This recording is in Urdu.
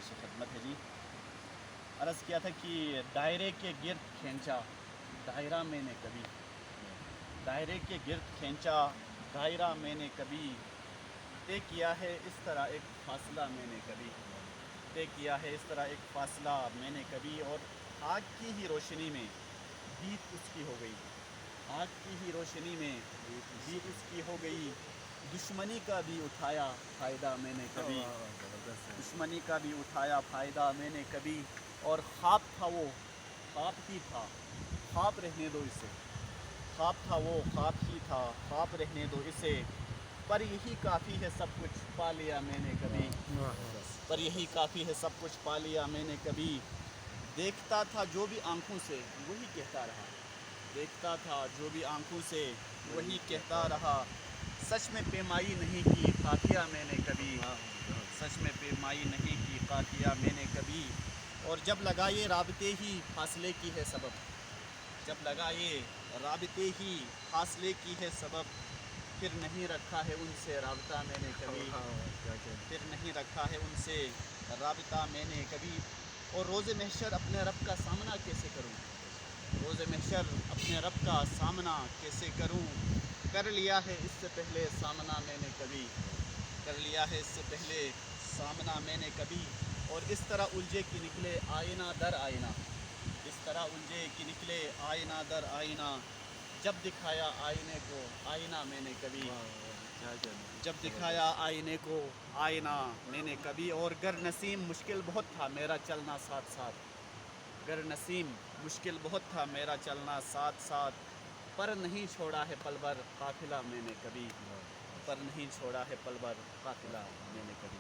پیش خدمت ہے جی۔ عرض کیا تھا کہ دائرے کے گرد کھینچا دائرہ میں نے کبھی، دائرے کے گرد کھینچا دائرہ میں نے کبھی، طے کیا ہے اس طرح ایک فاصلہ میں نے کبھی، طے کیا ہے اس طرح ایک فاصلہ میں نے کبھی، اور آگ کی ہی روشنی میں بیت اس کی ہو گئی، آگ کی ہی روشنی میں بیت اس کی ہو گئی، دشمنی کا بھی اٹھایا فائدہ میں نے کبھی، دشمنی کا بھی اٹھایا فائدہ میں نے کبھی، اور خواب تھا وہ خواب ہی تھا، خواب رہنے دو اسے، خواب تھا وہ خواب ہی تھا، خواب رہنے دو اسے، پر یہی کافی ہے سب کچھ پا لیا میں نے کبھی، پر یہی کافی ہے سب کچھ پا لیا میں نے کبھی، دیکھتا تھا جو بھی آنکھوں سے وہی کہتا رہا، دیکھتا تھا جو بھی آنکھوں سے وہی کہتا رہا، سچ میں پیمائی نہیں کی قافیہ میں نے کبھی، سچ میں پیمائی نہیں کی قافیہ میں نے کبھی، اور جب لگا یہ رابطے ہی فاصلے کی ہے سبب، جب لگا یہ رابطے ہی فاصلے کی ہے سبب، پھر نہیں رکھا ہے ان سے رابطہ میں نے کبھی، پھر نہیں رکھا ہے ان سے رابطہ میں نے کبھی، اور روز محشر اپنے رب کا سامنا کیسے کروں، روز محشر اپنے رب کا سامنا کیسے کروں، کر لیا ہے اس سے پہلے سامنا میں نے کبھی، کر لیا ہے اس سے پہلے سامنا میں نے کبھی، اور اس طرح الجھے کہ نکلے آئینہ در آئینہ، اس طرح الجھے کہ نکلے آئینہ در آئینہ، جب دکھایا آئینے کو آئینہ میں نے کبھی، جب دکھایا آئینے کو آئینہ میں نے کبھی، اور گر نسیم مشکل بہت تھا میرا چلنا ساتھ ساتھ، گر نسیم مشکل بہت تھا میرا چلنا ساتھ ساتھ، پر نہیں چھوڑا ہے پل بھر قافلہ میں نے کبھی، پر نہیں چھوڑا ہے پل بھر قافلہ میں نے کبھی۔